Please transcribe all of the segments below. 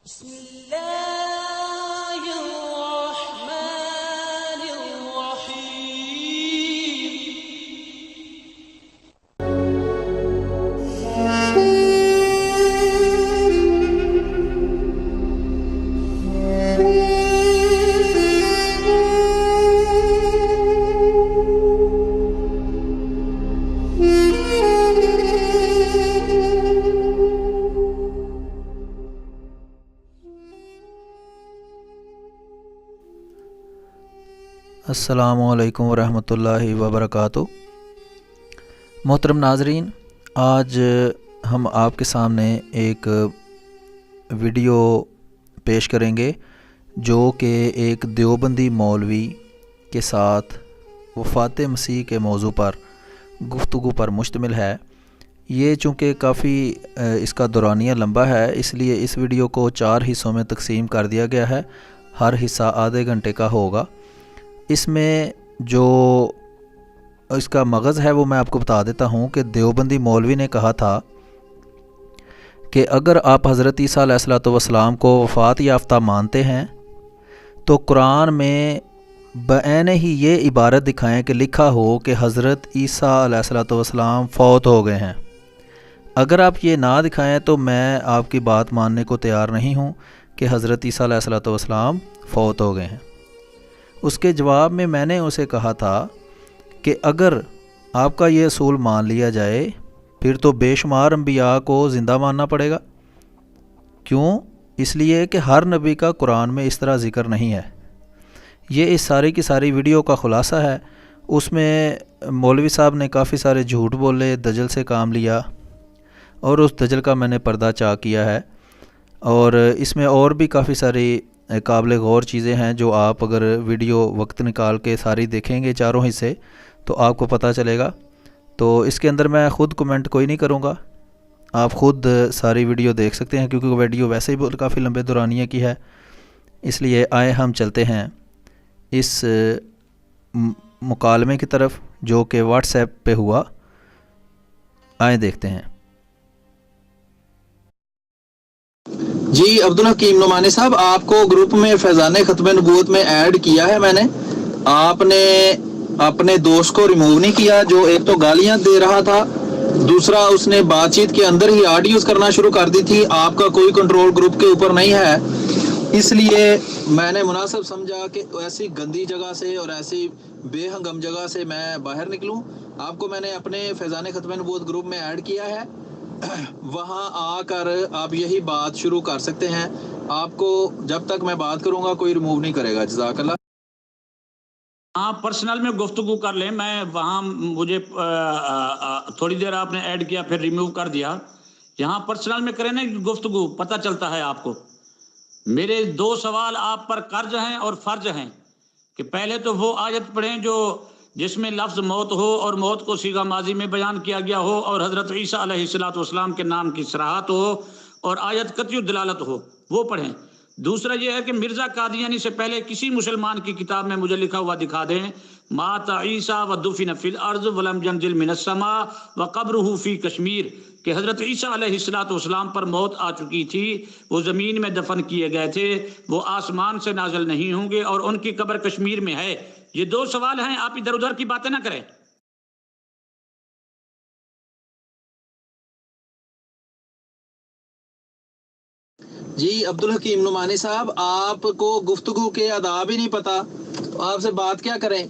بسم الله الرحمن الرحيم. السلام علیکم ورحمۃ اللہ وبرکاتہ۔ محترم ناظرین، آج ہم آپ کے سامنے ایک ویڈیو پیش کریں گے جو کہ ایک دیوبندی مولوی کے ساتھ وفات مسیح کے موضوع پر گفتگو پر مشتمل ہے۔ یہ چونکہ کافی اس کا دورانیہ لمبا ہے، اس لیے اس ویڈیو کو 4 حصوں میں تقسیم کر دیا گیا ہے۔ ہر حصہ آدھے گھنٹے کا ہوگا۔ اس میں جو اس کا مغز ہے وہ میں آپ کو بتا دیتا ہوں کہ دیوبندی مولوی نے کہا تھا کہ اگر آپ حضرت عیسیٰ علیہ السلام کو وفات یافتہ مانتے ہیں تو قرآن میں بعین ہی یہ عبارت دکھائیں کہ لکھا ہو کہ حضرت عیسیٰ علیہ السلام فوت ہو گئے ہیں۔ اگر آپ یہ نہ دکھائیں تو میں آپ کی بات ماننے کو تیار نہیں ہوں کہ حضرت عیسیٰ علیہ السلام فوت ہو گئے ہیں۔ اس کے جواب میں نے اسے کہا تھا کہ اگر آپ کا یہ اصول مان لیا جائے پھر تو بے شمار انبیاء کو زندہ ماننا پڑے گا۔ کیوں؟ اس لیے کہ ہر نبی کا قرآن میں اس طرح ذکر نہیں ہے۔ یہ اس ساری کی ساری ویڈیو کا خلاصہ ہے۔ اس میں مولوی صاحب نے کافی سارے جھوٹ بولے، دجل سے کام لیا، اور اس دجل کا میں نے پردہ چاک کیا ہے۔ اور اس میں اور بھی کافی ساری قابل غور چیزیں ہیں جو آپ اگر ویڈیو وقت نکال کے ساری دیکھیں گے چاروں حصے تو آپ کو پتہ چلے گا۔ تو اس کے اندر میں خود کمنٹ کوئی نہیں کروں گا، آپ خود ساری ویڈیو دیکھ سکتے ہیں کیونکہ ویڈیو ویسے ہی کافی لمبے دورانیے کی ہے۔ اس لیے آئے ہم چلتے ہیں اس مکالمے کی طرف جو کہ واٹس ایپ پہ ہوا۔ آئیں دیکھتے ہیں۔ جی عبدالحکیم نعمانی صاحب، آپ کو گروپ میں فیضان ختم نبوت میں ایڈ کیا ہے میں نے۔ آپ نے اپنے دوست کو ریموو نہیں کیا جو ایک تو گالیاں دے رہا تھا، دوسرا اس نے بات چیت کے اندر ہی آڈیوز کرنا شروع کر دی تھی۔ آپ کا کوئی کنٹرول گروپ کے اوپر نہیں ہے، اس لیے میں نے مناسب سمجھا کہ ایسی گندی جگہ سے اور ایسی بے ہنگم جگہ سے میں باہر نکلوں۔ آپ کو میں نے اپنے فیضان ختم نبوت گروپ میں ایڈ کیا ہے، وہاں آ کر آپ یہی بات شروع کر سکتے ہیں۔ آپ کو جب تک میں بات کروں گا کوئی ریموو نہیں کرے گا۔ جزاک اللہ۔ ہاں، پرسنل میں گفتگو کر لیں، میں وہاں مجھے تھوڑی دیر آپ نے ایڈ کیا پھر ریموو کر دیا۔ یہاں پرسنل میں کریں نا گفتگو، پتہ چلتا ہے آپ کو۔ میرے 2 سوال آپ پر قرض ہیں اور فرض ہیں کہ پہلے تو وہ آیت پڑھیں جو جس میں لفظ موت ہو اور موت کو صیغہ ماضی میں بیان کیا گیا ہو اور حضرت عیسیٰ علیہ السلام کے نام کی صراحت ہو اور آیت قطعی دلالت ہو، وہ پڑھیں۔ دوسرا یہ ہے کہ مرزا قادیانی سے پہلے کسی مسلمان کی کتاب میں مجھے لکھا ہوا دکھا دیں، مات عیسیٰ ودفن فی الارض ولم ینزل من السماء وقبرہ فی کشمیر، کہ حضرت عیسیٰ علیہ السلام پر موت آ چکی تھی، وہ زمین میں دفن کیے گئے تھے، وہ آسمان سے نازل نہیں ہوں گے اور ان کی قبر کشمیر میں ہے۔ یہ 2 سوال ہیں، آپ ادھر ادھر کی باتیں نہ کریں۔ جی عبدالحکیم نعمانی صاحب، آپ کو گفتگو کے آداب ہی نہیں پتا، تو آپ سے بات کیا کریں؟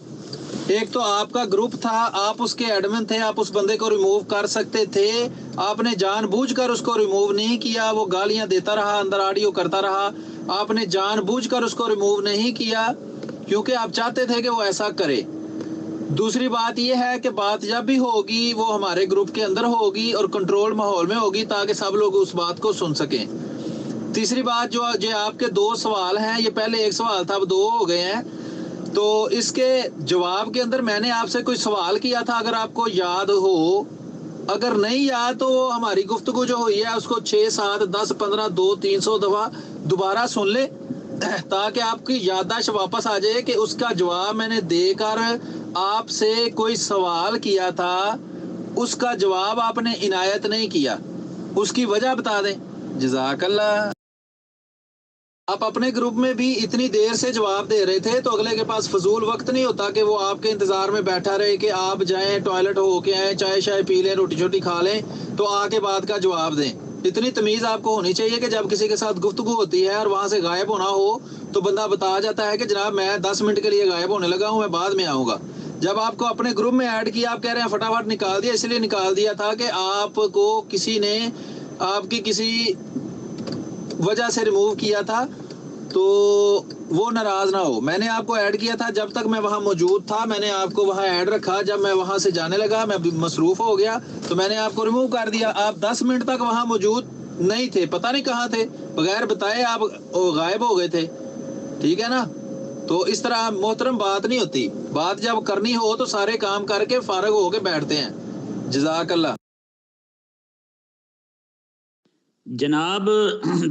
ایک تو آپ کا گروپ تھا، آپ اس کے ایڈمن تھے، آپ اس بندے کو ریموو کر سکتے تھے، آپ نے جان بوجھ کر اس کو ریموو نہیں کیا، وہ گالیاں دیتا رہا، اندر آڈیو کرتا رہا، آپ نے جان بوجھ کر اس کو ریموو نہیں کیا کیونکہ آپ چاہتے تھے کہ وہ ایسا کرے۔ دوسری بات یہ ہے کہ بات جب بھی ہوگی وہ ہمارے گروپ کے اندر ہوگی اور کنٹرول ماحول میں ہوگی تاکہ سب لوگ اس بات کو سن سکیں۔ تیسری بات جو آپ کے 2 سوال ہیں، یہ پہلے 1 سوال تھا، اب 2 ہو گئے ہیں، تو اس کے جواب کے اندر میں نے آپ سے کوئی سوال کیا تھا، اگر آپ کو یاد ہو۔ اگر نہیں یاد تو ہماری گفتگو جو ہوئی ہے اس کو 6 7 10 15 2 300 دفعہ دوبارہ سن لے تاکہ آپ کی یادداشت واپس آ جائے کہ اس کا جواب میں نے دے کر آپ سے کوئی سوال کیا تھا، اس کا جواب آپ نے عنایت نہیں کیا، اس کی وجہ بتا دیں۔ جزاک اللہ۔ آپ اپنے گروپ میں بھی اتنی دیر سے جواب دے رہے تھے تو اگلے کے پاس فضول وقت نہیں ہوتا کہ وہ آپ کے انتظار میں بیٹھا رہے کہ آپ جائیں ٹوائلٹ ہو کے آئیں, چائے شائے پی لیں, روٹی چھوٹی کھا لیں تو آ کے بعد کا جواب دیں. اتنی تمیز آپ کو ہونی چاہیے کہ جب کسی کے ساتھ گفتگو ہوتی ہے اور وہاں سے غائب ہونا ہو تو بندہ بتا جاتا ہے کہ جناب میں 10 منٹ کے لیے غائب ہونے لگا ہوں, میں بعد میں آؤں گا. جب آپ کو اپنے گروپ میں ایڈ کیا, آپ کہہ رہے ہیں فٹافٹ نکال دیا, اس لیے نکال دیا تھا کہ آپ کو کسی نے آپ کی کسی وجہ سے ریموو کیا تھا تو وہ ناراض نہ ہو. میں نے آپ کو ایڈ کیا تھا جب تک میں وہاں موجود تھا, میں نے آپ کو وہاں ایڈ رکھا. جب میں وہاں سے جانے لگا, میں مصروف ہو گیا تو میں نے آپ کو ریموو کر دیا. آپ 10 منٹ تک وہاں موجود نہیں تھے, پتہ نہیں کہاں تھے, بغیر بتائے آپ غائب ہو گئے تھے. ٹھیک ہے نا؟ تو اس طرح محترم بات نہیں ہوتی. بات جب کرنی ہو تو سارے کام کر کے فارغ ہو کے بیٹھتے ہیں. جزاک اللہ. جناب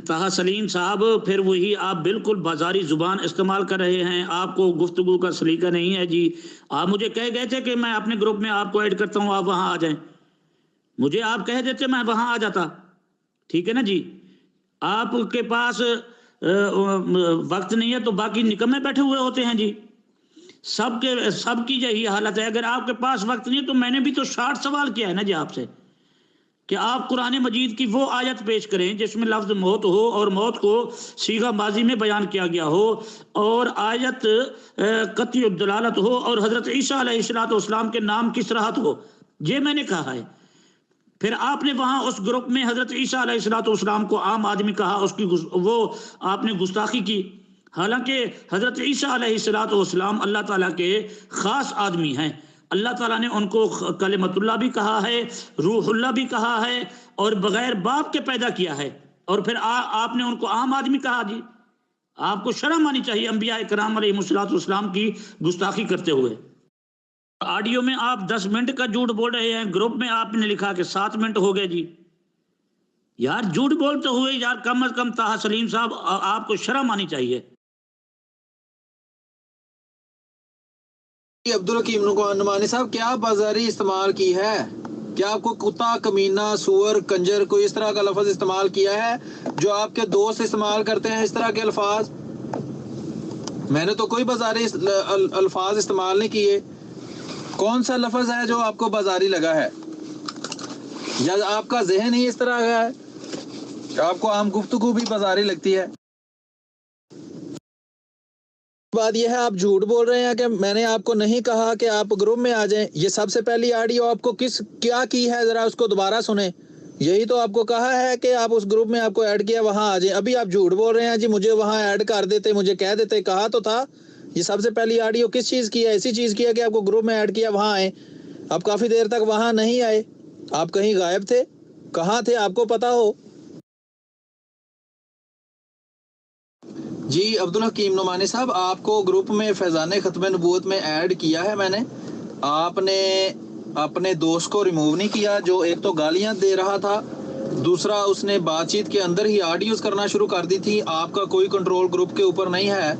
طاہر سلیم صاحب, پھر وہی آپ بالکل بازاری زبان استعمال کر رہے ہیں. آپ کو گفتگو کا سلیقہ نہیں ہے جی. آپ مجھے کہہ گئے تھے کہ میں اپنے گروپ میں آپ کو ایڈ کرتا ہوں, آپ وہاں آ جائیں. مجھے آپ کہہ دیتے میں وہاں آ جاتا. ٹھیک ہے نا جی. آپ کے پاس وقت نہیں ہے تو باقی نکمے بیٹھے ہوئے ہوتے ہیں جی. سب کی یہی حالت ہے. اگر آپ کے پاس وقت نہیں ہے تو میں نے بھی تو 60 سوال کیا ہے نا جی آپ سے کہ آپ قرآن مجید کی وہ آیت پیش کریں جس میں لفظ موت ہو اور موت کو صیغہ ماضی میں بیان کیا گیا ہو اور آیت قطعی الدلالت ہو اور حضرت عیسیٰ علیہ السلام کے نام کی صراحت ہو. یہ میں نے کہا ہے. پھر آپ نے وہاں اس گروپ میں حضرت عیسیٰ علیہ السلام کو عام آدمی کہا, اس کی وہ آپ نے گستاخی کی. حالانکہ حضرت عیسیٰ علیہ السلام اللہ تعالیٰ کے خاص آدمی ہیں. اللہ تعالیٰ نے ان کو کلمت اللہ بھی کہا ہے, روح اللہ بھی کہا ہے اور بغیر باپ کے پیدا کیا ہے. اور پھر آپ نے ان کو عام آدمی کہا جی. آپ کو شرم آنی چاہیے انبیاء کرام علیہ السلام کی گستاخی کرتے ہوئے. آڈیو میں آپ 10 منٹ کا جھوٹ بول رہے ہیں, گروپ میں آپ نے لکھا کہ 7 منٹ ہو گئے جی. یار جھوٹ بولتے ہوئے یار کم از کم طاہر سلیم صاحب آپ کو شرم آنی چاہیے. عبدالحکیم نعمانی صاحب, کیا بازاری استعمال کی ہے؟ کیا آپ کو کتا, کمینہ, سور, کنجر کوئی اس طرح کا لفظ استعمال کیا ہے جو آپ کے دوست استعمال کرتے ہیں اس طرح کے الفاظ؟ میں نے تو کوئی بازاری الفاظ استعمال نہیں کیے. کون سا لفظ ہے جو آپ کو بازاری لگا ہے؟ یا آپ کا ذہن ہی اس طرح کا ہے کہ آپ کو عام گفتگو بھی بازاری لگتی ہے؟ بات یہ ہے آپ جھوٹ بول رہے ہیں کہ میں نے آپ کو نہیں کہا کہ آپ گروپ میں آ جائیں. یہ سب سے پہلی آڈیو آپ کو کیا کی ہے, ذرا اس کو دوبارہ سنیں. یہی تو آپ کو کہا ہے کہ آپ اس گروپ میں آپ کو ایڈ کیا وہاں آ جائیں. ابھی آپ جھوٹ بول رہے ہیں جی مجھے وہاں ایڈ کر دیتے, مجھے کہہ دیتے, کہا تو تھا. یہ سب سے پہلی آڈیو کس چیز کی ہے؟ اسی چیز کی ہے کہ آپ کو گروپ میں ایڈ کیا وہاں آئیں. آپ کافی دیر تک وہاں نہیں آئے, آپ کہیں غائب تھے. کہاں تھے آپ کو پتا ہو؟ جی عبدالحکیم نعمانی صاحب, آپ کو گروپ میں فیضان ختم نبوت میں ایڈ کیا ہے میں نے. آپ نے اپنے دوست کو ریموو نہیں کیا جو ایک تو گالیاں دے رہا تھا, دوسرا اس نے بات چیت کے اندر ہی آڈیوز کرنا شروع کر دی تھی. آپ کا کوئی کنٹرول گروپ کے اوپر نہیں ہے,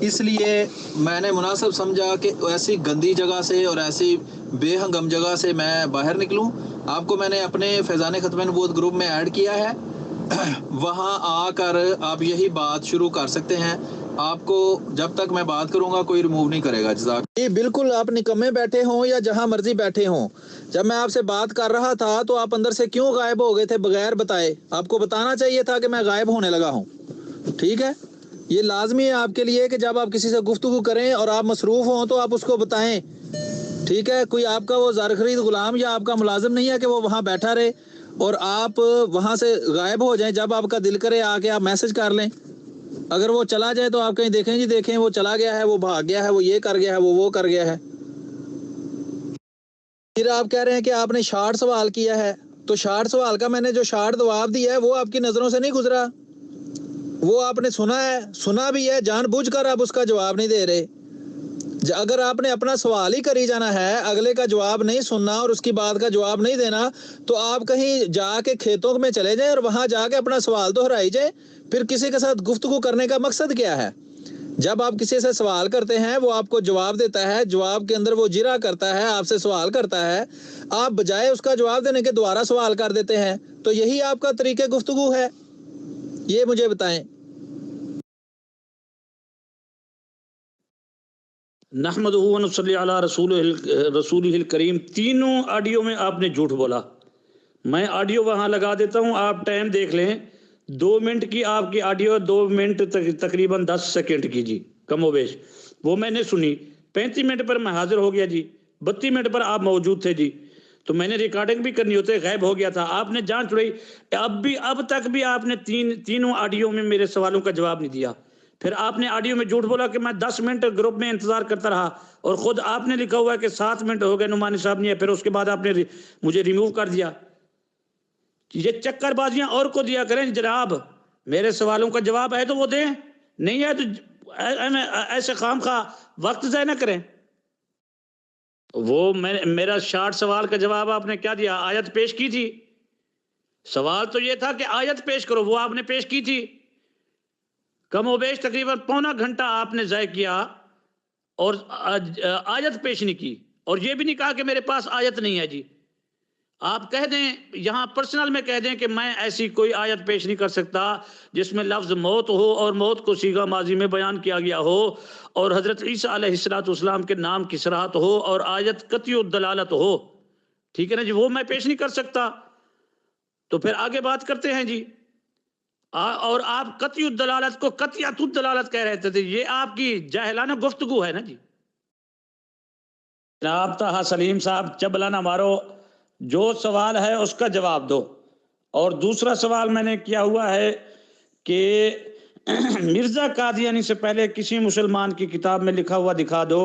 اس لیے میں نے مناسب سمجھا کہ ایسی گندی جگہ سے اور ایسی بے ہنگم جگہ سے میں باہر نکلوں. آپ کو میں نے اپنے فیضان ختم نبوت گروپ میں ایڈ کیا ہے, وہاں آ کر آپ یہی بات شروع کر سکتے ہیں. آپ کو جب تک میں بات کروں گا کوئی ریموو نہیں کرے گا. جزاک. جی بالکل, آپ نکمے بیٹھے ہوں یا جہاں مرضی بیٹھے ہوں, جب میں آپ سے بات کر رہا تھا تو آپ اندر سے کیوں غائب ہو گئے تھے بغیر بتائے؟ آپ کو بتانا چاہیے تھا کہ میں غائب ہونے لگا ہوں. ٹھیک ہے, یہ لازمی ہے آپ کے لیے کہ جب آپ کسی سے گفتگو کریں اور آپ مصروف ہوں تو آپ اس کو بتائیں. ٹھیک ہے, کوئی آپ کا وہ زر خرید غلام یا آپ کا ملازم نہیں ہے کہ وہ وہاں بیٹھا رہے اور آپ وہاں سے غائب ہو جائیں. جب آپ کا دل کرے آ کے آپ میسج کر لیں. اگر وہ چلا جائے تو آپ کہیں دیکھیں جی دیکھیں وہ چلا گیا ہے, وہ بھاگ گیا ہے, وہ یہ کر گیا ہے, وہ کر گیا ہے. پھر آپ کہہ رہے ہیں کہ آپ نے شارٹ سوال کیا ہے, تو شارٹ سوال کا میں نے جو شارٹ جواب دیا ہے وہ آپ کی نظروں سے نہیں گزرا, وہ آپ نے سنا بھی ہے, جان بوجھ کر آپ اس کا جواب نہیں دے رہے. اگر آپ نے اپنا سوال ہی کری جانا ہے, اگلے کا جواب نہیں سننا اور اس کی بات کا جواب نہیں دینا, تو آپ کہیں جا کے کھیتوں میں چلے جائیں اور وہاں جا کے اپنا سوال دہرائی جائیں. پھر کسی کے ساتھ گفتگو کرنے کا مقصد کیا ہے؟ جب آپ کسی سے سوال کرتے ہیں وہ آپ کو جواب دیتا ہے, جواب کے اندر وہ جرا کرتا ہے, آپ سے سوال کرتا ہے, آپ بجائے اس کا جواب دینے کے دوبارہ سوال کر دیتے ہیں. تو یہی آپ کا طریقہ گفتگو ہے؟ یہ مجھے بتائیں. نحمدہ و نصلی علی رسولہ الکریم، تینوں آڈیو میں آپ نے جھوٹ بولا۔ میں آڈیو وہاں لگا دیتا ہوں، آپ ٹائم دیکھ لیں، 2 منٹ کی آپ کی آڈیو، 2 منٹ تقریباً 10 سیکنڈ کی جی، کم و بیش، وہ میں نے سنی۔ 35 منٹ پر میں حاضر ہو گیا جی، 32 منٹ پر آپ موجود تھے جی، تو میں نے ریکارڈنگ بھی کرنی ہوتے، غائب ہو گیا تھا۔ آپ نے جان چھڑائی، اب تک بھی آپ نے تینوں آڈیو میں میرے سوالوں کا جواب نہیں دیا۔ پھر آپ نے آڈیو میں جھوٹ بولا کہ میں 10 منٹ گروپ میں انتظار کرتا رہا، اور خود آپ نے لکھا ہوا ہے کہ 7 منٹ ہو گئے، نعمانی صاحب نہیں ہے، پھر اس کے بعد آپ نے مجھے ریموو کر دیا۔ یہ چکر بازیاں اور کو دیا کریں جناب، میرے سوالوں کا جواب ہے تو وہ دیں، نہیں ہے تو ایسے خام خواہ وقت ضائع نہ کریں۔ وہ میرا شارٹ سوال کا جواب آپ نے کیا دیا؟ آیت پیش کی تھی۔ سوال تو یہ تھا کہ آیت پیش کرو، وہ آپ نے پیش کی تھی۔ کم و بیش تقریباً پونا گھنٹہ آپ نے ضائع کیا اور آیت پیش نہیں کی، اور یہ بھی نہیں کہا کہ میرے پاس آیت نہیں ہے جی۔ آپ کہہ دیں یہاں پرسنل میں کہہ دیں کہ میں ایسی کوئی آیت پیش نہیں کر سکتا جس میں لفظ موت ہو اور موت کو صیغہ ماضی میں بیان کیا گیا ہو اور حضرت عیسیٰ علیہ السلام کے نام کی صراحت ہو اور آیت قطعی الدلالت ہو، ٹھیک ہے نا جی، وہ میں پیش نہیں کر سکتا۔ تو پھر آگے بات کرتے ہیں جی، اور آپ قطعی الدلالت کو قطعیت الدلالت کہہ رہے تھے، یہ آپ کی جاہلانہ گفتگو ہے نا جی۔ جناب طاہا سلیم صاحب، چبلا نہ مارو، جو سوال ہے اس کا جواب دو۔ اور دوسرا سوال میں نے کیا ہوا ہے کہ مرزا قادیانی سے پہلے کسی مسلمان کی کتاب میں لکھا ہوا دکھا دو،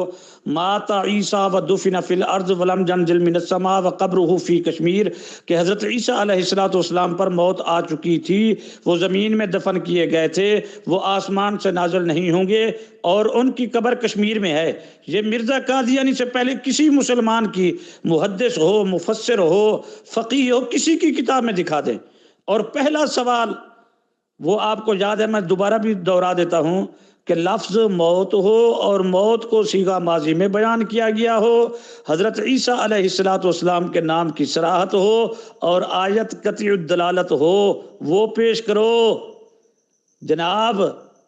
مات عیسیٰ و دفن فی الارض ولم ینزل من السماء وقبرہ فی کشمیر، کہ حضرت عیسیٰ علیہ السلام پر موت آ چکی تھی، وہ زمین میں دفن کیے گئے تھے، وہ آسمان سے نازل نہیں ہوں گے، اور ان کی قبر کشمیر میں ہے۔ یہ مرزا قادیانی سے پہلے کسی مسلمان کی، محدث ہو، مفسر ہو، فقیہ ہو، کسی کی کتاب میں دکھا دیں۔ اور پہلا سوال وہ آپ کو یاد ہے، میں دوبارہ بھی دہرا دیتا ہوں کہ لفظ موت ہو اور موت کو صیغہ ماضی میں بیان کیا گیا ہو، حضرت عیسیٰ علیہ السلام کے نام کی صراحت ہو اور آیت قطعی الدلالت ہو، وہ پیش کرو۔ جناب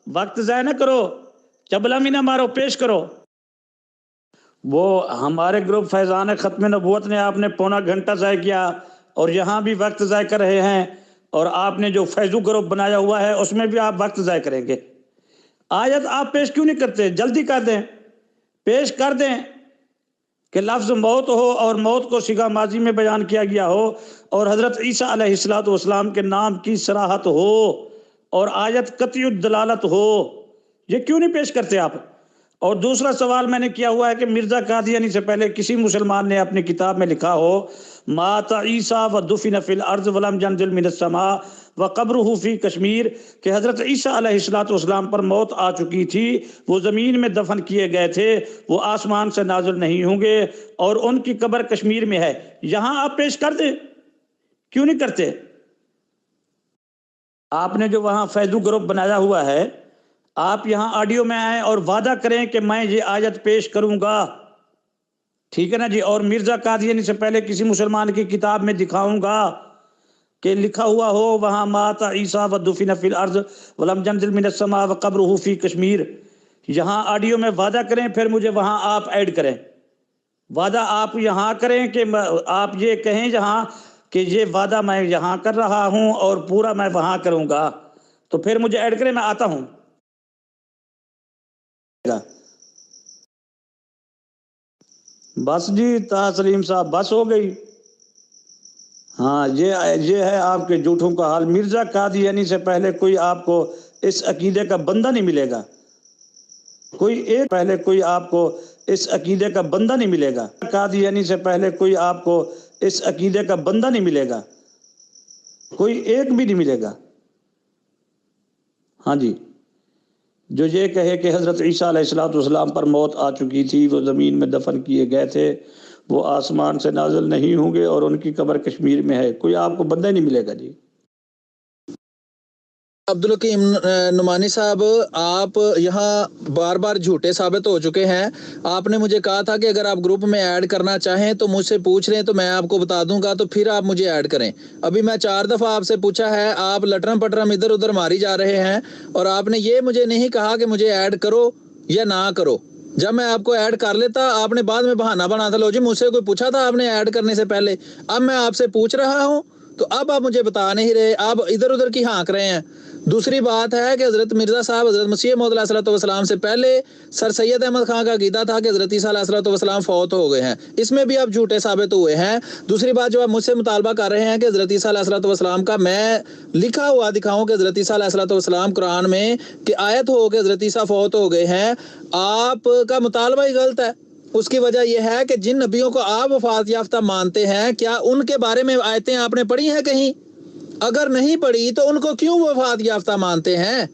وقت ضائع نہ کرو، چبلا بھی نہ مارو، پیش کرو۔ وہ ہمارے گروپ فیضان ختم نبوت نے آپ نے پونا گھنٹہ ضائع کیا، اور یہاں بھی وقت ضائع کر رہے ہیں، اور آپ نے جو فیضو گروپ بنایا ہوا ہے اس میں بھی آپ وقت ضائع کریں گے۔ آیت آپ پیش کیوں نہیں کرتے؟ جلدی کر دیں، پیش کر دیں کہ لفظ موت ہو اور موت کو صیغہ ماضی میں بیان کیا گیا ہو اور حضرت عیسیٰ علیہ السلام کے نام کی صراحت ہو اور آیت قطعی الدلالت ہو، یہ کیوں نہیں پیش کرتے آپ؟ اور دوسرا سوال میں نے کیا ہوا ہے کہ مرزا قادیانی سے پہلے کسی مسلمان نے اپنی کتاب میں لکھا ہو، مات عیسیٰ و دفن فی الارض ولم ینزل من السماء وقبرہ فی کشمیر، کہ حضرت عیسیٰ علیہ السلام پر موت آ چکی تھی، وہ زمین میں دفن کیے گئے تھے، وہ آسمان سے نازل نہیں ہوں گے، اور ان کی قبر کشمیر میں ہے۔ یہاں آپ پیش کر دیں، کیوں نہیں کرتے؟ آپ نے جو وہاں فیضو گروپ بنایا ہوا ہے، آپ یہاں آڈیو میں آئیں اور وعدہ کریں کہ میں یہ آیت پیش کروں گا، ٹھیک ہے نا جی، اور مرزا قادیانی سے پہلے کسی مسلمان کی کتاب میں دکھاؤں گا کہ لکھا ہوا ہو وہاں مات عیسیٰ و دفن فی الارض ولم ینزل من السماء وقبرہ فی کشمیر۔ یہاں آڈیو میں وعدہ کریں، پھر مجھے وہاں آپ ایڈ کریں۔ وعدہ آپ یہاں کریں کہ آپ یہ کہیں یہاں کہ یہ وعدہ میں یہاں کر رہا ہوں اور پورا میں وہاں کروں گا، تو پھر مجھے ایڈ کریں، میں آتا ہوں۔ بس جی طاہا سلیم صاحب، بس ہو گئی۔ ہاں، یہ ہے آپ کے جھوٹوں کا حال۔ مرزا قادیانی سے پہلے کوئی آپ کو اس عقیدے کا بندہ نہیں ملے گا، کوئی آپ کو اس عقیدے کا بندہ نہیں ملے گا۔ قادیانی سے پہلے کوئی آپ کو اس عقیدے کا بندہ نہیں ملے گا، کوئی ایک بھی نہیں ملے گا۔ ہاں جی، جو یہ کہے کہ حضرت عیسیٰ علیہ السلام پر موت آ چکی تھی، وہ زمین میں دفن کیے گئے تھے، وہ آسمان سے نازل نہیں ہوں گے، اور ان کی قبر کشمیر میں ہے، کوئی آپ کو بندہ نہیں ملے گا جی۔ عبدالحکیم نعمانی صاحب، آپ یہاں بار بار جھوٹے ثابت ہو چکے ہیں۔ آپ نے مجھے کہا تھا کہ اگر آپ گروپ میں ایڈ کرنا چاہیں تو مجھ سے پوچھ لیں تو میں آپ کو بتا دوں گا، تو پھر آپ مجھے ایڈ کریں۔ ابھی میں 4 دفعہ آپ سے پوچھا ہے، آپ لٹرم پٹرم ادھر ادھر ماری جا رہے ہیں، اور آپ نے یہ مجھے نہیں کہا کہ مجھے ایڈ کرو یا نہ کرو۔ جب میں آپ کو ایڈ کر لیتا آپ نے بعد میں بہانہ بنا تھا، لو جی مجھ سے کوئی پوچھا تھا آپ نے ایڈ کرنے سے پہلے؟ اب میں آپ سے پوچھ رہا ہوں تو اب آپ مجھے بتا نہیں رہے، آپ ادھر ادھر کی ہانک رہے ہیں۔ دوسری بات ہے کہ حضرت مرزا صاحب حضرت مسیح موعود علیہ الصلوۃ والسلام سے پہلے سر سید احمد خان کا عقیدہ تھا کہ حضرت عیسیٰ علیہ الصلوۃ والسلام فوت ہو گئے ہیں، اس میں بھی آپ جھوٹے ثابت ہوئے ہیں۔ دوسری بات جو آپ مجھ سے مطالبہ کر رہے ہیں کہ حضرت عیسیٰ علیہ الصلوۃ والسلام کا میں لکھا ہوا دکھاؤں کہ حضرت عیسیٰ علیہ الصلوۃ والسلام قرآن میں کہ آیت ہو کہ حضرت عیسیٰ فوت ہو گئے ہیں، آپ کا مطالبہ ہی غلط ہے۔ اس کی وجہ یہ ہے کہ جن نبیوں کو آپ وفات یافتہ مانتے ہیں کیا ان کے بارے میں آیتیں آپ نے پڑھی ہیں کہیں؟ اگر نہیں پڑھی تو ان کو کیوں وفات یافتہ مانتے ہیں؟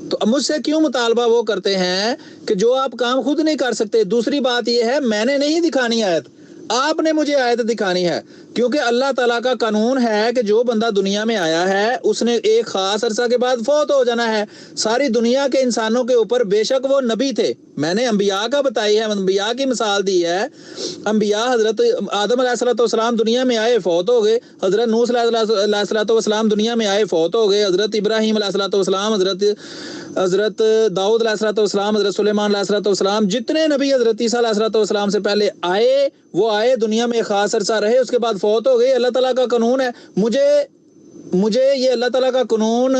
تو مجھ سے کیوں مطالبہ وہ کرتے ہیں کہ جو آپ کام خود نہیں کر سکتے؟ دوسری بات یہ ہے میں نے نہیں دکھانی آیت، آپ نے مجھے آیت دکھانی ہے، کیونکہ اللہ تعالیٰ کا قانون ہے کہ جو بندہ دنیا میں آیا ہے اس نے ایک خاص عرصہ کے بعد فوت ہو جانا ہے۔ ساری دنیا کے انسانوں کے اوپر بے شک وہ نبی تھے، میں نے انبیاء کا بتائی ہے، انبیاء کی مثال دی ہے۔ انبیاء حضرت آدم علیہ الصلوۃ والسلام دنیا میں آئے فوت ہو گئے، حضرت نوح علیہ الصلوۃ والسلام دنیا میں آئے فوت ہو گئے، حضرت ابراہیم علیہ الصلوۃ والسلام، حضرت داؤد علیہ الصلوۃ والسلام، حضرت سلیمان علیہ الصلوۃ والسلام، جتنے نبی حضرت عیسیٰ علیہ الصلوۃ والسلام سے پہلے آئے وہ آئے دنیا میں خاص عرصہ رہے، اس کے بعد فوت ہو گئے۔ اللہ تعالیٰ کا قانون ہے، مجھے یہ اللہ تعالیٰ کا قانون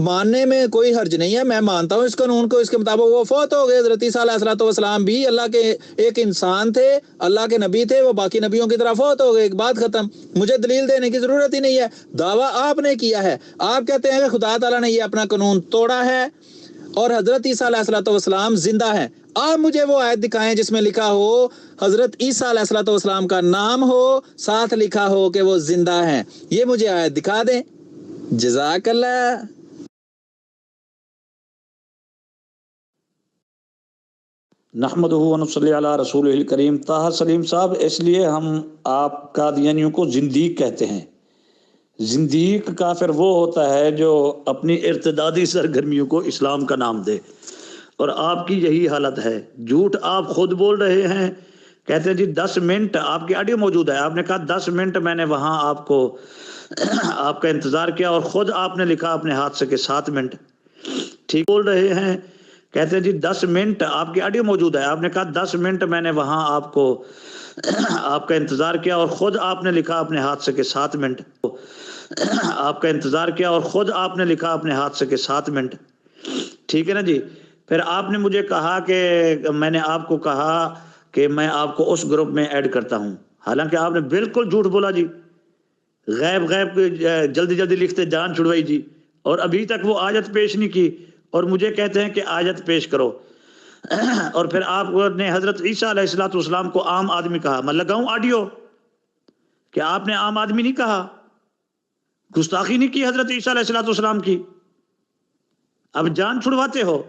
ماننے میں کوئی حرج نہیں ہے، میں مانتا ہوں اس قانون کو، اس کے مطابق وہ فوت ہو گئے۔ حضرت عیسیٰ علیہ الصلوۃ والسلام بھی اللہ کے ایک انسان تھے، اللہ کے نبی تھے، وہ باقی نبیوں کی طرح فوت ہو گئے، ایک بات ختم۔ مجھے دلیل دینے کی ضرورت ہی نہیں ہے، دعویٰ آپ نے کیا ہے، آپ کہتے ہیں کہ خدا تعالیٰ نے یہ اپنا قانون توڑا ہے اور حضرت عیسیٰ علیہ الصلوۃ والسلام زندہ ہیں۔ آپ مجھے وہ آیت دکھائیں جس میں لکھا ہو حضرت عیسیٰ علیہ الصلوۃ والسلام کا نام ہو، ساتھ لکھا ہو کہ وہ زندہ ہیں، یہ مجھے آیت دکھا دیں۔ جزاک اللہ۔ نحمدہ و نصلی علی رسولہ الکریم۔ طاہر سلیم صاحب، اس لیے ہم آپ قادیانیوں کو زندیق کہتے ہیں۔ زندیق کافر وہ ہوتا ہے جو اپنی ارتدادی سرگرمیوں کو اسلام کا نام دے، اور آپ کی یہی حالت ہے۔ جھوٹ آپ خود بول رہے ہیں، کہتے ہیں جی 10 منٹ، آپ کی آڈیو موجود ہے، آپ نے کہا 10 منٹ میں نے وہاں آپ کا انتظار کیا، اور خود آپ نے لکھا اپنے ہاتھ سے کہ 7 منٹ۔ ٹھیک بول رہے ہیں، کہتے ہیں جی 10 منٹ، آپ کی آڈیو موجود ہے، آپ نے کہا 10 منٹ میں نے وہاں آپ کا انتظار کیا، اور خود آپ نے لکھا اپنے ہاتھ سے کہ 7 منٹ۔ آپ کا انتظار کیا اور خود آپ نے لکھا اپنے ہاتھ سے کہ 7 منٹ۔ ٹھیک ہے نا جی۔ پھر آپ نے مجھے کہا کہ میں نے آپ کو کہا کہ میں آپ کو اس گروپ میں ایڈ کرتا ہوں، حالانکہ آپ نے بالکل جھوٹ بولا جی، غیب جلدی جلدی لکھتے جان چھڑوائی جی، اور ابھی تک وہ آیت پیش نہیں کی، اور مجھے کہتے ہیں کہ آیت پیش کرو۔ اور پھر آپ نے حضرت عیسیٰ علیہ الصلوۃ والسلام کو عام آدمی کہا۔ میں لگاؤں آڈیو کہ آپ نے عام آدمی نہیں کہا، گستاخی نہیں کی حضرت عیسیٰ علیہ الصلوۃ والسلام کی، اب جان چھڑواتے ہو۔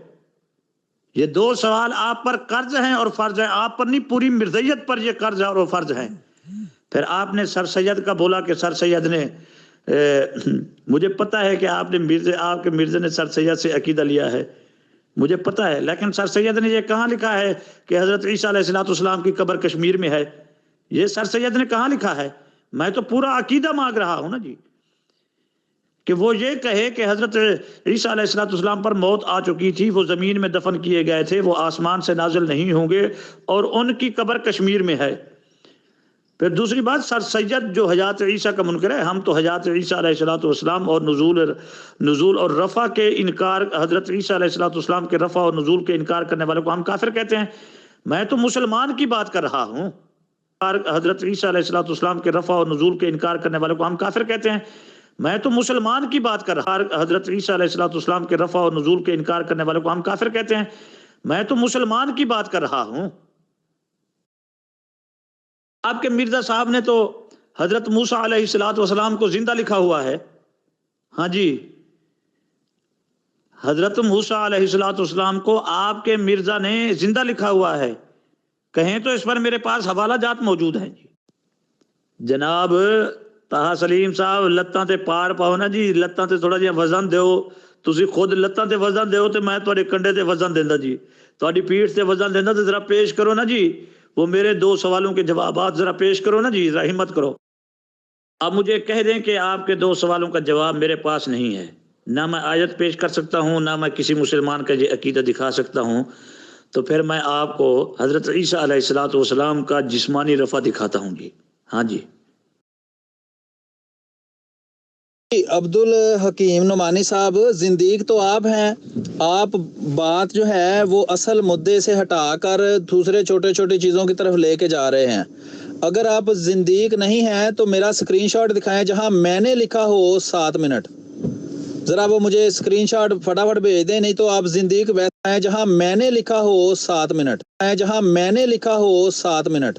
یہ 2 سوال آپ پر قرض ہیں اور فرض ہے، آپ پر نہیں، پوری مرزیت پر یہ قرض ہے اور وہ فرض ہے۔ پھر آپ نے سر سید کا بولا کہ سر سید نے مجھے پتہ ہے کہ آپ کے مرزے نے سر سید سے عقیدہ لیا ہے، مجھے پتہ ہے، لیکن سر سید نے یہ کہاں لکھا ہے کہ حضرت عیسیٰ علیہ الصلوۃ والسلام کی قبر کشمیر میں ہے؟ یہ سر سید نے کہاں لکھا ہے؟ میں تو پورا عقیدہ مانگ رہا ہوں نا جی، کہ وہ یہ کہے کہ حضرت عیسیٰ علیہ الصلوۃ والسلام پر موت آ چکی تھی، وہ زمین میں دفن کیے گئے تھے، وہ آسمان سے نازل نہیں ہوں گے، اور ان کی قبر کشمیر میں ہے۔ پھر دوسری بات، سر سید جو حیات عیسیٰ کا منکر ہے، ہم تو حیات عیسیٰ علیہ الصلوۃ والسلام اور نزول اور رفع کے انکار، حضرت عیسیٰ علیہ الصلوۃ والسلام کے رفع اور نزول کے انکار کرنے والے کو ہم کافر کہتے ہیں۔ میں تو مسلمان کی بات کر رہا ہوں، حضرت عیسیٰ علیہ الصلوۃ والسلام کے رفع اور نزول کے انکار کرنے والے کو ہم کافر کہتے ہیں۔ میں تو مسلمان کی بات کر رہا ہوں، حضرت عیسیٰ علیہ الصلوۃ والسلام کے رفع اور نزول کے انکار کرنے والے کو ہم کافر کہتے ہیں۔ میں تو مسلمان کی بات کر رہا ہوں۔ آپ کے مرزا صاحب نے تو حضرت موسیٰ علیہ الصلوۃ والسلام کو زندہ لکھا ہوا ہے۔ ہاں جی، حضرت موسیٰ علیہ الصلوۃ والسلام کو آپ کے مرزا نے زندہ لکھا ہوا ہے، کہیں تو اس پر میرے پاس حوالہ جات موجود ہیں جی۔ جناب طاہر سلیم صاحب، لتاں تے پار پاؤ نا جی، لتاں تے تھوڑا جہا وزن دیو، تسی خود لتاں تے وزن دیو تے میں تواڈے کنڈے تے وزن دیندا جی، تواڈی پیٹھ تے وزن دیندا، تے ذرا پیش کرو نا جی، وہ میرے 2 سوالوں کے جوابات ذرا پیش کرو نا جی، ذرا ہمت کرو۔ آپ مجھے کہہ دیں کہ آپ کے 2 سوالوں کا جواب میرے پاس نہیں ہے، نہ میں آیت پیش کر سکتا ہوں، نہ میں کسی مسلمان کا یہ عقیدہ دکھا سکتا ہوں، تو پھر میں آپ کو حضرت عیسیٰ علیہ السلام کا جسمانی رفع دکھاتا ہوں جی. ہاں جی. عبد الحکیم نعمانی صاحب، زندیق تو آپ ہیں. آپ بات جو ہے وہ اصل مدعے سے ہٹا کر دوسرے چھوٹے چھوٹے چیزوں کی طرف لے کے جا رہے ہیں. اگر آپ زندیق نہیں ہیں تو میرا اسکرین شاٹ دکھائیں جہاں میں نے لکھا ہو 7 منٹ. ذرا وہ مجھے اسکرین شاٹ فٹافٹ بھیج دیں، نہیں تو آپ زندیق ویسا ہیں جہاں میں نے لکھا ہو 7 منٹ. جہاں میں نے لکھا ہو 7 منٹ.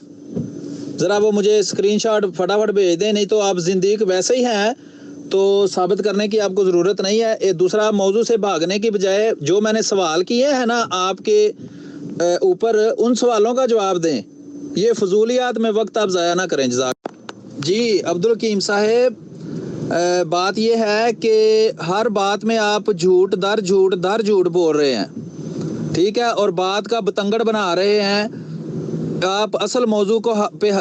ذرا وہ مجھے اسکرین شاٹ فٹافٹ بھیج دیں، نہیں تو آپ زندیق ویسے ہی ہیں تو ثابت کرنے کی آپ کو ضرورت نہیں ہے. دوسرا، موضوع سے بھاگنے کی بجائے جو میں نے سوال کیے ہیں نا آپ کے اوپر، ان سوالوں کا جواب دیں. یہ فضولیات میں وقت آپ ضائع نہ کریں. جزاک. جی عبد الحکیم صاحب، بات یہ ہے کہ ہر بات میں آپ جھوٹ در جھوٹ بول رہے ہیں، ٹھیک ہے، اور بات کا بتنگڑ بنا رہے ہیں. آپ اصل موضوع کو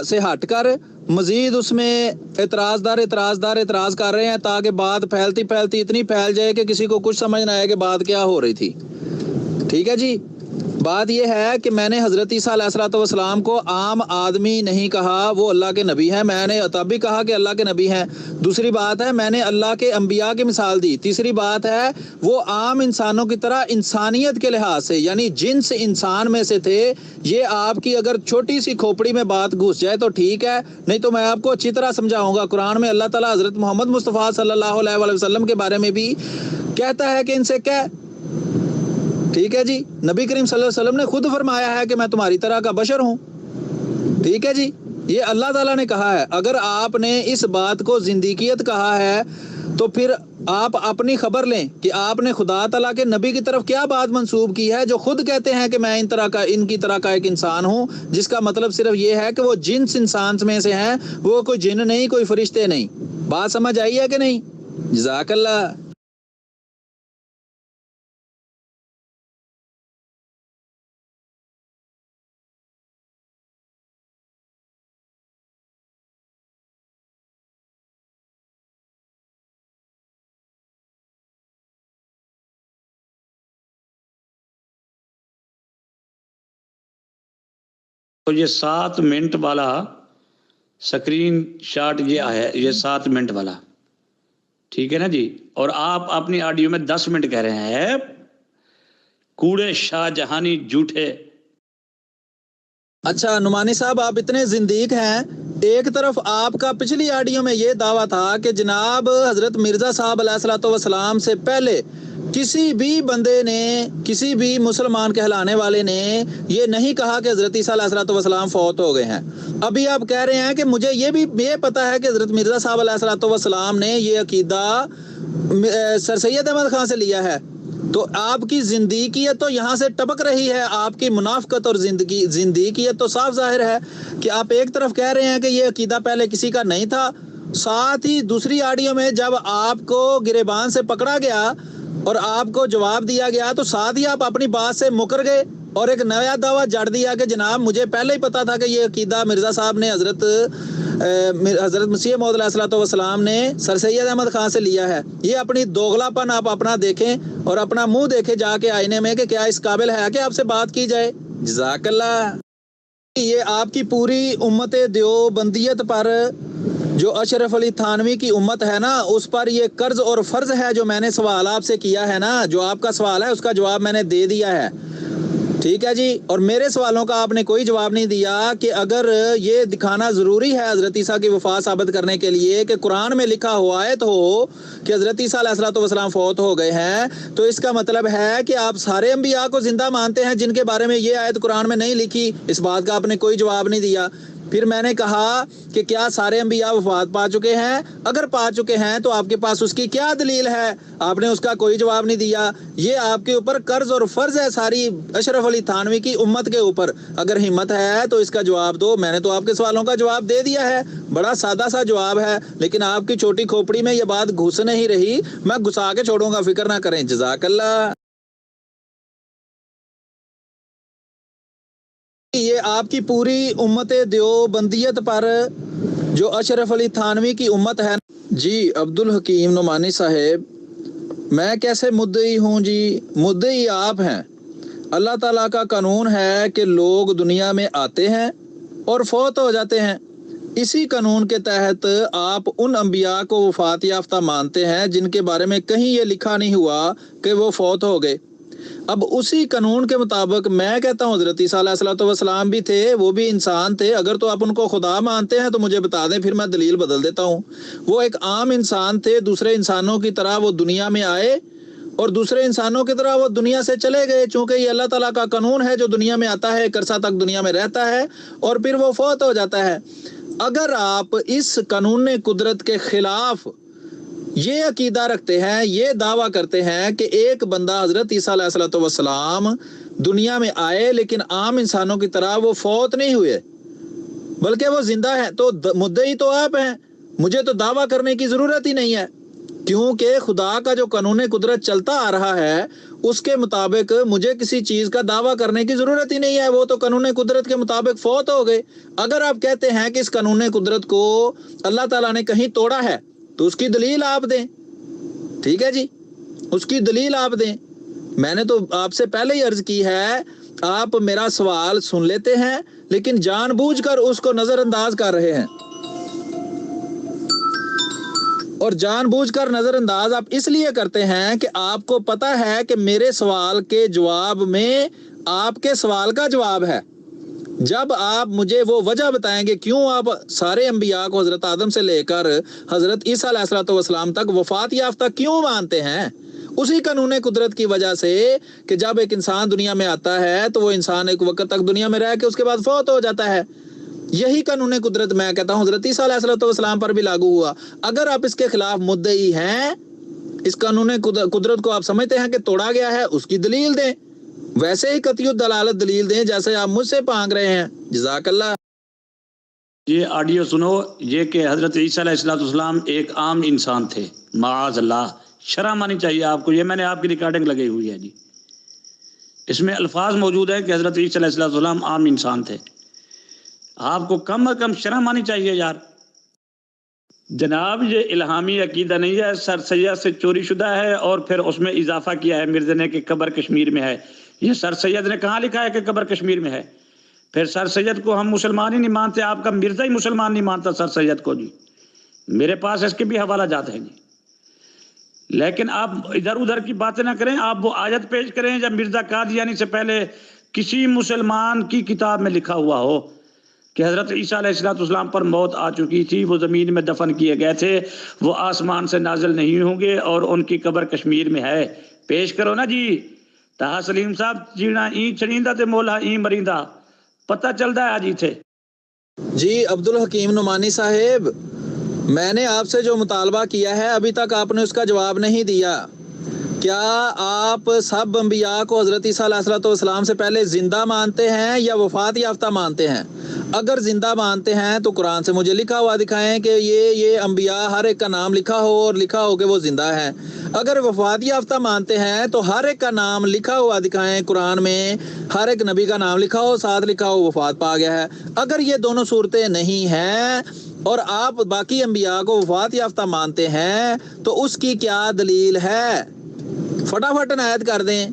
سے ہٹ کر مزید اس میں اعتراض کر رہے ہیں تاکہ بات پھیلتی اتنی پھیل جائے کہ کسی کو کچھ سمجھ نہ آئے کہ بات کیا ہو رہی تھی. ٹھیک ہے جی. بات یہ ہے کہ میں نے حضرت عیسیٰ علیہ السلام کو عام آدمی نہیں کہا، وہ اللہ کے نبی ہیں. میں نے تب بھی کہا کہ اللہ کے نبی ہیں. دوسری بات ہے میں نے اللہ کے انبیاء کی مثال دی. تیسری بات ہے وہ عام انسانوں کی طرح انسانیت کے لحاظ سے، یعنی جنس انسان میں سے تھے. یہ آپ کی اگر چھوٹی سی کھوپڑی میں بات گھس جائے تو ٹھیک ہے، نہیں تو میں آپ کو اچھی طرح سمجھاؤں گا. قرآن میں اللہ تعالیٰ حضرت محمد مصطفیٰ صلی اللہ علیہ وآلہ وسلم کے بارے میں بھی کہتا ہے کہ ان سے کہہ. ٹھیک ہے جی. نبی کریم صلی اللہ علیہ وسلم نے خود فرمایا ہے کہ میں تمہاری طرح کا بشر ہوں. ٹھیک ہے جی. یہ اللہ تعالیٰ نے کہا ہے. اگر آپ نے اس بات کو زندیقیت کہا ہے تو پھر آپ اپنی خبر لیں کہ آپ نے خدا تعالیٰ کے نبی کی طرف کیا بات منسوب کی ہے جو خود کہتے ہیں کہ میں ان کی طرح کا ایک انسان ہوں، جس کا مطلب صرف یہ ہے کہ وہ جنس انسان میں سے ہیں، وہ کوئی جن نہیں، کوئی فرشتے نہیں. بات سمجھ آئی ہے کہ نہیں؟ جزاک اللہ. تو یہ 7 منٹ والا سکرین شاٹ یہ ہے، یہ 7 منٹ والا، ٹھیک ہے نا جی. اور آپ اپنی آڈیو میں 10 منٹ کہہ رہے ہیں. کوڑے شاہ جہانی جھوٹے. اچھا نعمانی صاحب، آپ اتنے زندیق ہیں. ایک طرف آپ کا پچھلی آڈیو میں یہ دعویٰ تھا کہ جناب حضرت مرزا صاحب علیہ الصلوۃ والسلام سے پہلے کسی بھی بندے نے، کسی بھی مسلمان کہلانے والے نے یہ نہیں کہا کہ حضرت عیسیٰ علیہ الصلوۃ والسلام فوت ہو گئے ہیں. ابھی آپ کہہ رہے ہیں کہ مجھے یہ پتا ہے کہ حضرت مرزا صاحب علیہ الصلوۃ والسلام نے یہ عقیدہ سر سید احمد خان سے لیا ہے. تو آپ کی زندگیت تو یہاں سے ٹپک رہی ہے. آپ کی منافقت اور زندگیت تو صاف ظاہر ہے کہ آپ ایک طرف کہہ رہے ہیں کہ یہ عقیدہ پہلے کسی کا نہیں تھا، ساتھ ہی دوسری آڈیو میں جب آپ کو گریبان سے پکڑا گیا اور آپ کو جواب دیا گیا تو ساتھ ہی آپ اپنی بات سے مکر گئے اور ایک نیا دعویٰ جڑ دیا کہ جناب مجھے پہلے ہی پتا تھا کہ یہ عقیدہ مرزا صاحب نے حضرت مسیح موعود علیہ الصلوۃ والسلام نے سر سید احمد خان سے لیا ہے. یہ اپنی دوغلا پن آپ اپنا دیکھیں اور اپنا منہ دیکھیں جا کے آئینے میں کہ کیا اس قابل ہے کہ آپ سے بات کی جائے. جزاک اللہ. یہ آپ کی پوری امت دیوبندیت پر جو اشرف علی تھانوی کی امت ہے نا، اس پر یہ قرض اور فرض ہے. جو میں نے سوال آپ سے کیا ہے نا، جو آپ کا سوال ہے اس کا جواب میں نے دے دیا ہے. ٹھیک ہے جی. اور میرے سوالوں کا آپ نے کوئی جواب نہیں دیا کہ اگر یہ دکھانا ضروری ہے حضرت عیسیٰ کی وفات ثابت کرنے کے لیے کہ قرآن میں لکھا ہو آیت ہو کہ حضرت عیسیٰ علیہ الصلوۃ والسلام فوت ہو گئے ہیں، تو اس کا مطلب ہے کہ آپ سارے انبیاء کو زندہ مانتے ہیں جن کے بارے میں یہ آیت قرآن میں نہیں لکھی. اس بات کا آپ نے کوئی جواب نہیں دیا. پھر میں نے کہا کہ کیا سارے انبیاء وفات پا چکے ہیں؟ اگر پا چکے ہیں تو آپ کے پاس اس کی کیا دلیل ہے؟ آپ نے اس کا کوئی جواب نہیں دیا. یہ آپ کے اوپر قرض اور فرض ہے ساری اشرف علی تھانوی کی امت کے اوپر. اگر ہمت ہے تو اس کا جواب دو. میں نے تو آپ کے سوالوں کا جواب دے دیا ہے، بڑا سادہ سا جواب ہے، لیکن آپ کی چھوٹی کھوپڑی میں یہ بات گھس نہیں رہی. میں گھسا کے چھوڑوں گا، فکر نہ کریں. جزاک اللہ. یہ آپ کی پوری امت دیوبندیت پر جو اشرف علی تھانوی کی امت ہے. جی عبد الحکیم نعمانی صاحب، میں کیسے مدعی ہوں جی؟ مدعی آپ ہیں. اللہ تعالیٰ کا قانون ہے کہ لوگ دنیا میں آتے ہیں اور فوت ہو جاتے ہیں۔ اسی قانون کے تحت آپ ان انبیاء کو وفات یافتہ مانتے ہیں جن کے بارے میں کہیں یہ لکھا نہیں ہوا کہ وہ فوت ہو گئے۔ اب اسی قانون کے مطابق میں کہتا ہوں حضرت عیسیٰ علیہ السلام بھی تھے، وہ بھی انسان تھے۔ اگر تو آپ ان کو خدا مانتے ہیں تو مجھے بتا دیں، پھر میں دلیل بدل دیتا ہوں۔ وہ ایک عام انسان تھے، دوسرے انسانوں کی طرح وہ دنیا میں آئے اور دوسرے انسانوں کی طرح وہ دنیا سے چلے گئے، چونکہ یہ اللہ تعالیٰ کا قانون ہے۔ جو دنیا میں آتا ہے ایک عرصہ تک دنیا میں رہتا ہے اور پھر وہ فوت ہو جاتا ہے۔ اگر آپ اس قانون قدرت کے خلاف یہ عقیدہ رکھتے ہیں، یہ دعویٰ کرتے ہیں کہ ایک بندہ حضرت عیسیٰ علیہ السلام دنیا میں آئے لیکن عام انسانوں کی طرح وہ فوت نہیں ہوئے بلکہ وہ زندہ ہیں، تو مدعی تو آپ ہیں، مجھے تو دعویٰ کرنے کی ضرورت ہی نہیں ہے، کیونکہ خدا کا جو قانون قدرت چلتا آ رہا ہے اس کے مطابق مجھے کسی چیز کا دعویٰ کرنے کی ضرورت ہی نہیں ہے۔ وہ تو قانون قدرت کے مطابق فوت ہو گئے۔ اگر آپ کہتے ہیں کہ اس قانون قدرت کو اللہ تعالیٰ نے کہیں توڑا ہے تو اس کی دلیل آپ دیں، ٹھیک ہے جی، اس کی دلیل آپ دیں۔ میں نے تو آپ سے پہلے ہی عرض کی ہے، آپ میرا سوال سن لیتے ہیں لیکن جان بوجھ کر اس کو نظر انداز کر رہے ہیں، اور جان بوجھ کر نظر انداز آپ اس لیے کرتے ہیں کہ آپ کو پتا ہے کہ میرے سوال کے جواب میں آپ کے سوال کا جواب ہے۔ جب آپ مجھے وہ وجہ بتائیں گے کیوں آپ سارے انبیاء کو حضرت آدم سے لے کر حضرت عیسیٰ علیہ السلام تک وفات یافتہ کیوں مانتے ہیں، اسی قانون قدرت کی وجہ سے کہ جب ایک انسان دنیا میں آتا ہے تو وہ انسان ایک وقت تک دنیا میں رہ کے اس کے بعد فوت ہو جاتا ہے۔ یہی قانون قدرت میں کہتا ہوں حضرت عیسیٰ علیہ السلام پر بھی لاگو ہوا۔ اگر آپ اس کے خلاف مدعی ہیں، اس قانون قدرت کو آپ سمجھتے ہیں کہ توڑا گیا ہے، اس کی دلیل دیں، ویسے ہی قطعی الدلالت دلیل دیں جیسے آپ مجھ سے پانگ رہے ہیں۔ جزاک اللہ۔ یہ آڈیو سنو، یہ کہ حضرت عیسیٰ علیہ السلام ایک عام انسان تھے، معاذ اللہ، شرم آنی چاہیے آپ کو۔ یہ میں نے آپ کی ریکارڈنگ لگی ہوئی ہے جی، اس میں الفاظ موجود ہیں کہ حضرت عیسیٰ علیہ السلام عام انسان تھے۔ آپ کو کم از کم شرم آنی چاہیے یار۔ جناب یہ الہامی عقیدہ نہیں ہے، سر سید سے چوری شدہ ہے اور پھر اس میں اضافہ کیا ہے مرزا نے کہ قبر کشمیر میں ہے۔ یہ سر سید نے کہاں لکھا ہے کہ قبر کشمیر میں ہے؟ پھر سر سید کو ہم مسلمان ہی نہیں مانتے، آپ کا مرزا ہی مسلمان نہیں مانتا سر سید کو جی۔ میرے پاس اس کے بھی حوالہ جات ہیں جی، لیکن آپ ادھر ادھر کی باتیں نہ کریں۔ آپ وہ آیت پیش کریں جب مرزا قادیانی سے پہلے کسی مسلمان کی کتاب میں لکھا ہوا ہو کہ حضرت عیسیٰ علیہ السلام پر موت آ چکی تھی، وہ زمین میں دفن کیے گئے تھے، وہ آسمان سے نازل نہیں ہوں گے اور ان کی قبر کشمیر میں ہے۔ پیش کرو نا جی۔ تہا سلیم صاحب چیڑا این چڑیندہ تے مولا این مریندہ، پتہ چلتا ہے آجی تھے جی عبدالحکیم نعمانی صاحب، میں نے آپ سے جو مطالبہ کیا ہے ابھی تک آپ نے اس کا جواب نہیں دیا۔ کیا آپ سب انبیاء کو حضرت عیسیٰ علیہ السلام سے پہلے زندہ مانتے ہیں یا وفات یافتہ مانتے ہیں؟ اگر زندہ مانتے ہیں تو قرآن سے مجھے لکھا ہوا دکھائیں کہ یہ انبیاء ہر ایک کا نام لکھا ہو اور لکھا ہو کہ وہ زندہ ہیں۔ اگر وفات یافتہ مانتے ہیں تو ہر ایک کا نام لکھا ہوا دکھائیں، قرآن میں ہر ایک نبی کا نام لکھا ہو، ساتھ لکھا ہو وفات پا گیا ہے۔ اگر یہ دونوں صورتیں نہیں ہیں اور آپ باقی انبیاء کو وفات یافتہ مانتے ہیں تو اس کی کیا دلیل ہے؟ فٹافٹ عنایت کر دیں،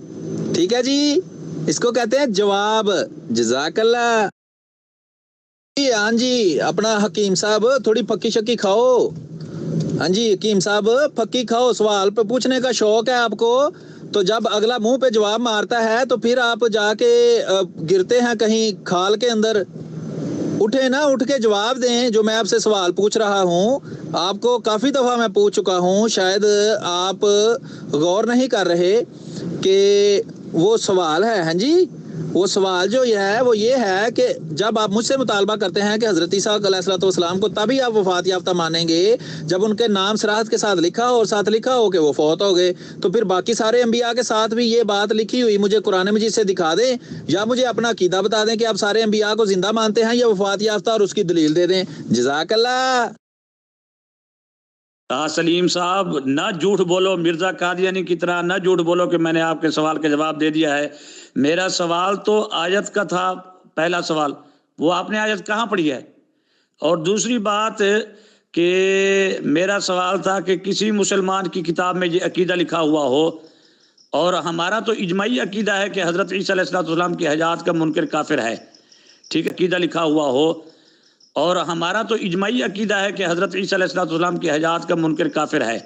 ٹھیک ہے جی۔ اس کو کہتے ہیں جواب۔ جزاک اللہ۔ ہاں جی، اپنا حکیم صاحب تھوڑی پکی شکی کھاؤ۔ ہاں جی حکیم صاحب پکی کھاؤ، سوال پہ پوچھنے کا شوق ہے آپ کو، تو جب اگلا منہ پہ جواب مارتا ہے تو پھر آپ جا کے گرتے ہیں کہیں کھال کے اندر۔ اٹھے نا، اٹھ کے جواب دیں جو میں آپ سے سوال پوچھ رہا ہوں۔ آپ کو کافی دفعہ میں پوچھ چکا ہوں، شاید آپ غور نہیں کر رہے کہ وہ سوال ہے، ہاں جی، وہ سوال جو یہ ہے کہ جب آپ مجھ سے مطالبہ کرتے ہیں کہ حضرت عیسیٰ علیہ السلام کو تبھی آپ وفات یافتہ مانیں گے جب ان کے نام صراحت کے ساتھ لکھا ہو اور ساتھ لکھا ہو کہ وہ فوت ہو گئے، تو پھر باقی سارے انبیاء کے ساتھ بھی یہ بات لکھی ہوئی مجھے قرآن مجید سے دکھا دیں، یا مجھے اپنا عقیدہ بتا دیں کہ آپ سارے انبیاء کو زندہ مانتے ہیں یا وفات یافتہ، اور اس کی دلیل دے دیں۔ جزاک اللہ۔ سلیم صاحب نہ جھوٹ بولو مرزا قادیانی کی طرح، نہ جھوٹ بولو کہ میں نے آپ کے سوال کا جواب دے دیا ہے۔ میرا سوال تو آیت کا تھا، پہلا سوال، وہ آپ نے آیت کہاں پڑھی ہے؟ اور دوسری بات کہ میرا سوال تھا کہ کسی مسلمان کی کتاب میں یہ عقیدہ لکھا ہوا ہو اور ہمارا تو اجماعی عقیدہ ہے کہ حضرت عیسیٰ علیہ السلام کی حیات کا منکر کافر ہے، ٹھیک ہے، عقیدہ لکھا ہوا ہو، اور ہمارا تو اجماعی عقیدہ ہے کہ حضرت عیسیٰ علیہ السلام کی حیات کا منکر کافر ہے،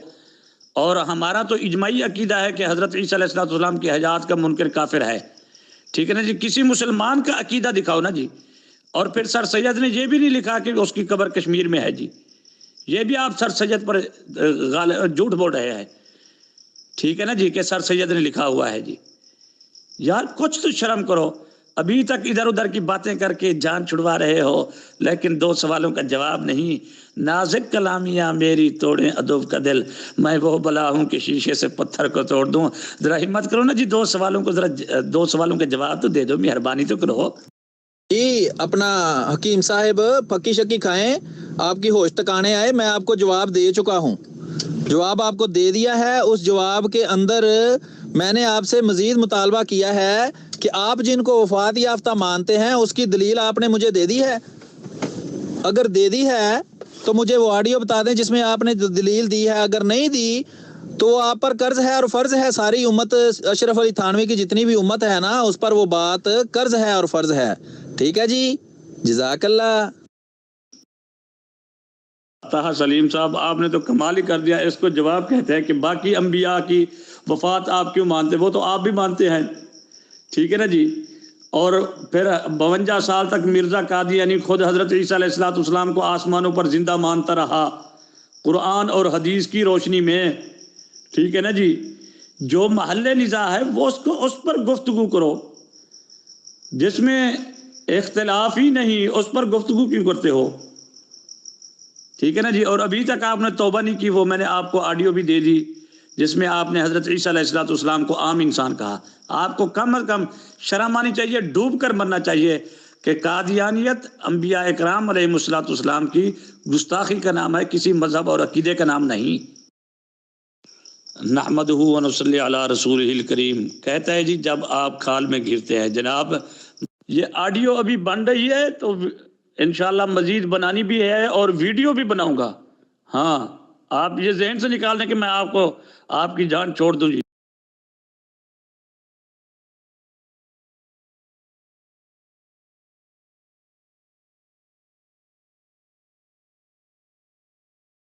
اور ہمارا تو اجماعی عقیدہ ہے کہ حضرت عیسیٰ علیہ السلام کی حیات کا منکر کافر ہے، ٹھیک ہے نا جی۔ کسی مسلمان کا عقیدہ دکھاؤ نا جی۔ اور پھر سر سید نے یہ بھی نہیں لکھا کہ اس کی قبر کشمیر میں ہے جی، یہ بھی آپ سر سید پر جھوٹ بول رہے ہیں، ٹھیک ہے نا جی، کہ سر سید نے لکھا ہوا ہے جی۔ یار کچھ تو شرم کرو، ابھی تک ادھر ادھر کی باتیں کر کے جان چھڑوا رہے ہو، لیکن 2 سوالوں کا جواب نہیں۔ نازک کلامیاں میری توڑیں ادب کا دل، میں وہ بلا ہوں کہ شیشے سے پتھر کو توڑ دوں۔ ذرا ہمت کرو نا جی، 2 سوالوں کو ذرا 2 سوالوں کا جواب تو دے دو، مہربانی تو کرو جی۔ اپنا حکیم صاحب پکی شکی کھائیں، آپ کی ہوش ٹکانے آئے، میں آپ کو جواب دے چکا ہوں، جواب آپ کو دے دیا ہے۔ اس جواب کے اندر میں نے آپ سے مزید مطالبہ کیا ہے کہ آپ جن کو وفات یافتہ مانتے ہیں اس کی دلیل آپ نے مجھے دے دی ہے، اگر دے دی ہے تو مجھے وہ آڈیو بتا دیں جس میں آپ نے دلیل دی ہے، اگر نہیں دی تو آپ پر قرض ہے اور فرض ہے، ساری امت اشرف علی تھانوی کی جتنی بھی امت ہے نا، اس پر وہ بات قرض ہے اور فرض ہے، ٹھیک ہے جی، جزاک اللہ۔ طاہر سلیم صاحب، آپ نے تو کمال ہی کر دیا۔ اس کو جواب کہتے ہیں کہ باقی انبیاء کی وفات آپ کیوں مانتے، وہ تو آپ بھی مانتے ہیں، ٹھیک ہے نا جی۔ اور پھر 52 سال تک مرزا قادیانی خود حضرت عیسیٰ علیہ السلام کو آسمانوں پر زندہ مانتا رہا قرآن اور حدیث کی روشنی میں، ٹھیک ہے نا جی۔ جو محل نزاع ہے وہ اس پر گفتگو کرو، جس میں اختلاف ہی نہیں اس پر گفتگو کیوں کرتے ہو، ٹھیک ہے نا جی۔ اور ابھی تک آپ نے توبہ نہیں کی، وہ میں نے آپ کو آڈیو بھی دے دی جس میں آپ نے حضرت عیسیٰ علیہ السلام کو عام انسان کہا۔ آپ کو کم از کم شرم آنی چاہیے، ڈوب کر مرنا چاہیے کہ قادیانیت انبیاء اکرام علیہ السلام کی گستاخی کا نام ہے، کسی مذہب اور عقیدے کا نام نہیں۔ نحمدہ و نصلی علی رسولہ الکریم، کہتا ہے جی جب آپ کھال میں گرتے ہیں۔ جناب یہ آڈیو ابھی بن رہی ہے تو انشاءاللہ مزید بنانی بھی ہے اور ویڈیو بھی بناؤں گا، ہاں آپ یہ ذہن سے نکال دیں کہ میں آپ کو آپ کی جان چھوڑ دوں جی۔